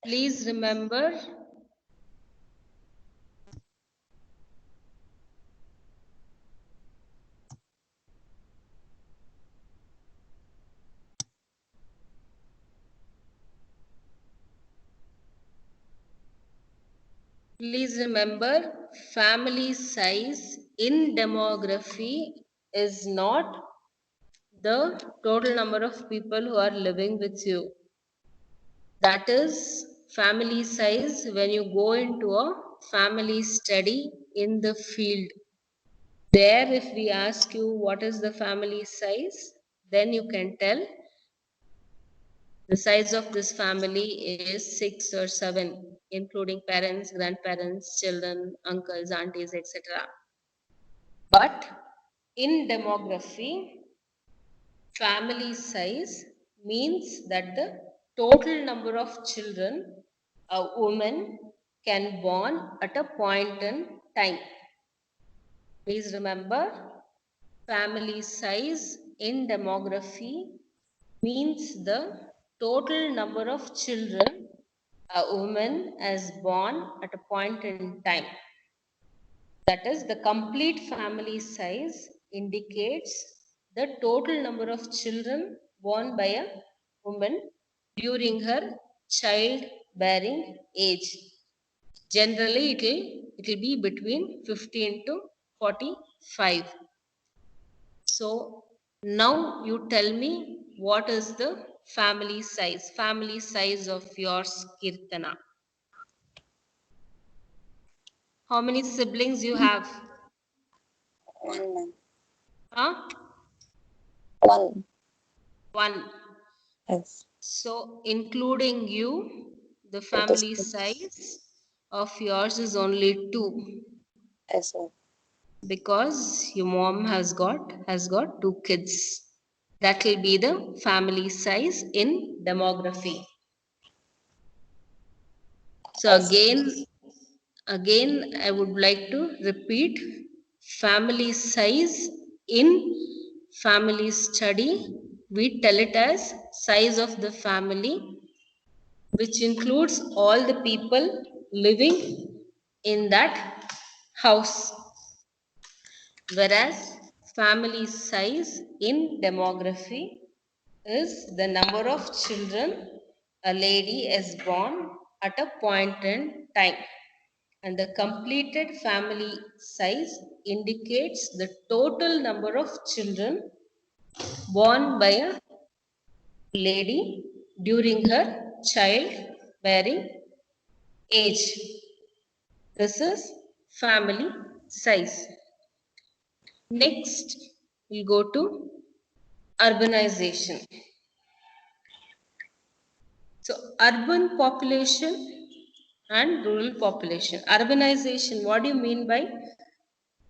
Please remember family size in demography is not the total number of people who are living with you. That is family size when you go into a family study in the field. There, if we ask you what is the family size, then you can tell the size of this family is 6 or 7, including parents, grandparents, children, uncles, aunties, etc. But in demography, family size means that the total number of children a woman can born at a point in time. Please remember, family size in demography means the total number of children a woman is born at a point in time. That is, the complete family size indicates the total number of children born by a woman during her childbearing age. Generally, it will be between 15 to 45. So now you tell me what is the family size of yours, Kirtana. How many siblings you have? One, ma'am. Huh? One. One. Yes. So including you, the It is family good. size of yours is only 2, Yes, sir. because your mom has got 2 kids. That will be the family size in demography. So Yes. again I would like to repeat, family size in family study, we tell it as size of the family, which includes all the people living in that house. Whereas family size in demography is the number of children a lady is born at a point in time. And the completed family size indicates the total number of children born by a lady during her childbearing age. This is family size. Next, we go to urbanization. So, urban population and rural population. Urbanization, what do you mean by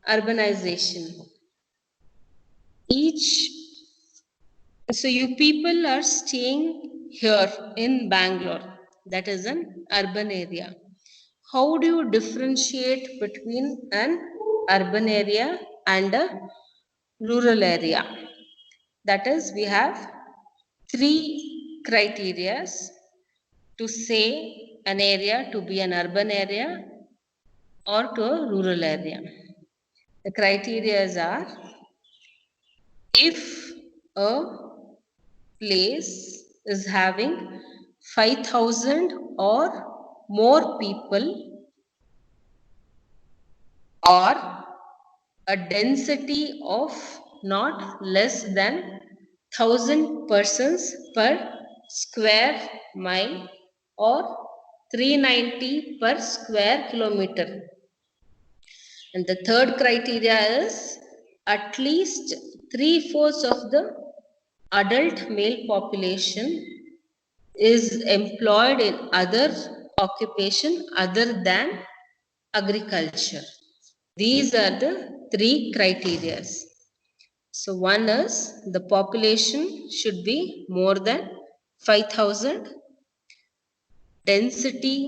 urbanization? So you people are staying here in Bangalore, that is an urban area. How do you differentiate between an urban area and a rural area? That is, we have 3 criterias to say an area to be an urban area or to a rural area. The criteria are: if a place is having 5,000 or more people, or a density of not less than 1,000 persons per square mile, or 390 per square kilometer. And the third criteria is at least 3/4 of the adult male population is employed in other occupation other than agriculture. These are the 3 criteria. So one is the population should be more than 5,000. Density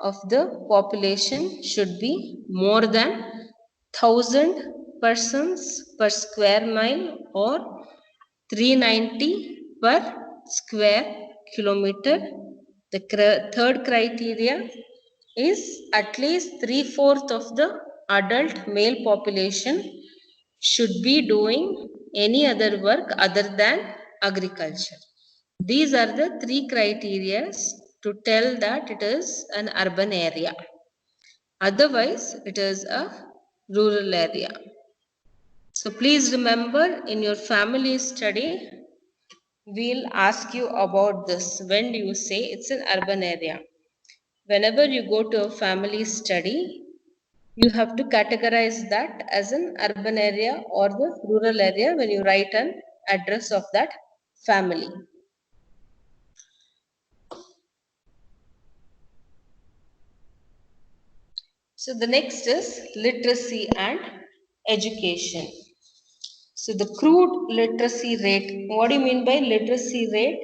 of the population should be more than 1,000 persons per square mile, or 390 per square kilometer. The third criteria is at least 3/4 of the adult male population should be doing any other work other than agriculture. These are the three criteria to tell that it is an urban area. Otherwise, it is a rural area. So please remember, in your family study, we'll ask you about this. When do you say it's an urban area? Whenever you go to a family study, you have to categorize that as an urban area or the rural area when you write an address of that family. So the next is literacy and education. So the crude literacy rate. What do you mean by literacy rate?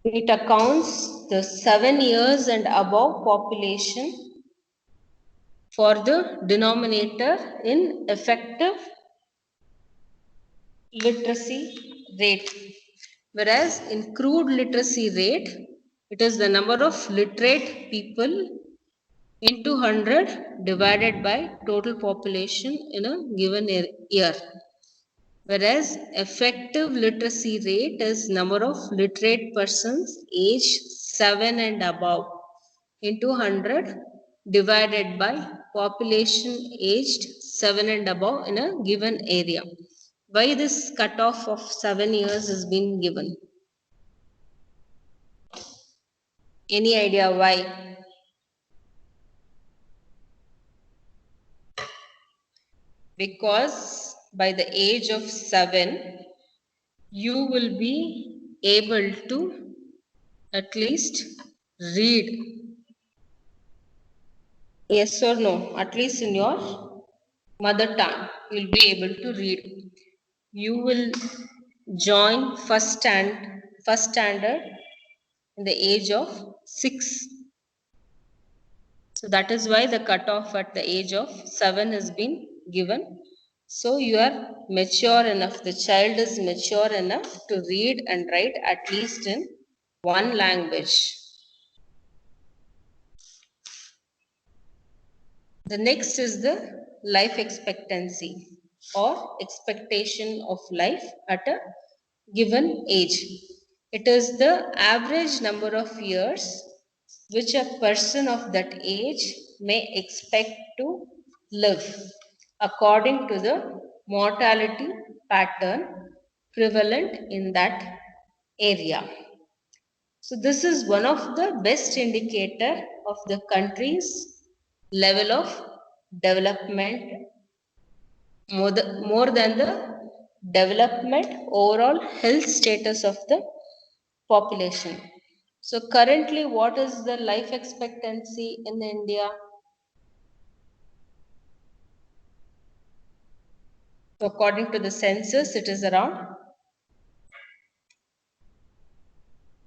It accounts the 7 years and above population for the denominator in effective literacy rate. Whereas in crude literacy rate, it is the number of literate people into 100 divided by total population in a given year. Whereas effective literacy rate is number of literate persons aged 7 and above into 100 divided by population aged 7 and above in a given area. Why this cutoff of 7 years has been given? Any idea why? Because by the age of 7, you will be able to at least read. Yes or no? At least in your mother tongue, you'll be able to read. You will join first standard in the age of 6. So that is why the cutoff at the age of 7 has been given. So you are mature enough, the child is mature enough to read and write at least in one language. The next is the life expectancy or expectation of life at a given age. It is the average number of years which a person of that age may expect to live according to the mortality pattern prevalent in that area. So this is one of the best indicator of the country's level of development more than the development overall health status of the population. So currently, what is the life expectancy in India? So according to the census, it is around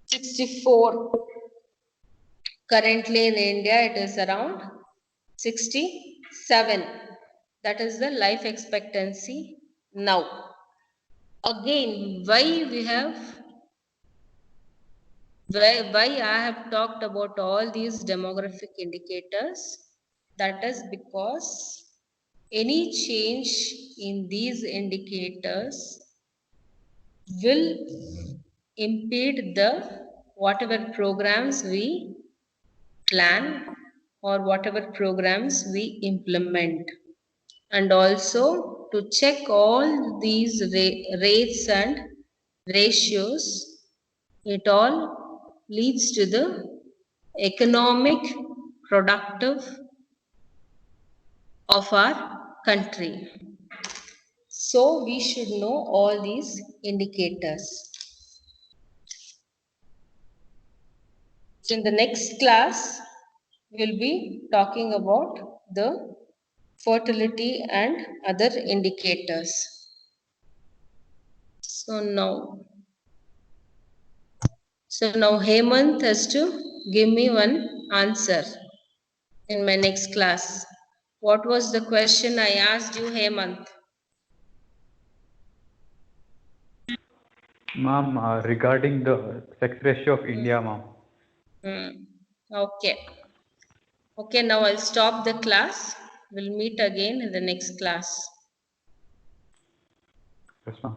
64. Currently in India, it is around 67. That is the life expectancy now. Again, why I have talked about all these demographic indicators? That is because any change in these indicators will impede the whatever programs we plan or whatever programs we implement, and also to check all these rates and ratios. It all leads to the economic productive of our country. So we should know all these indicators. So in the next class, we'll be talking about the fertility and other indicators. So now Hemant has to give me one answer in my next class. What was the question I asked you, Hemant? Ma'am, regarding the sex ratio of India, ma'am. Okay. Okay, now I'll stop the class. We'll meet again in the next class. Yes, ma'am.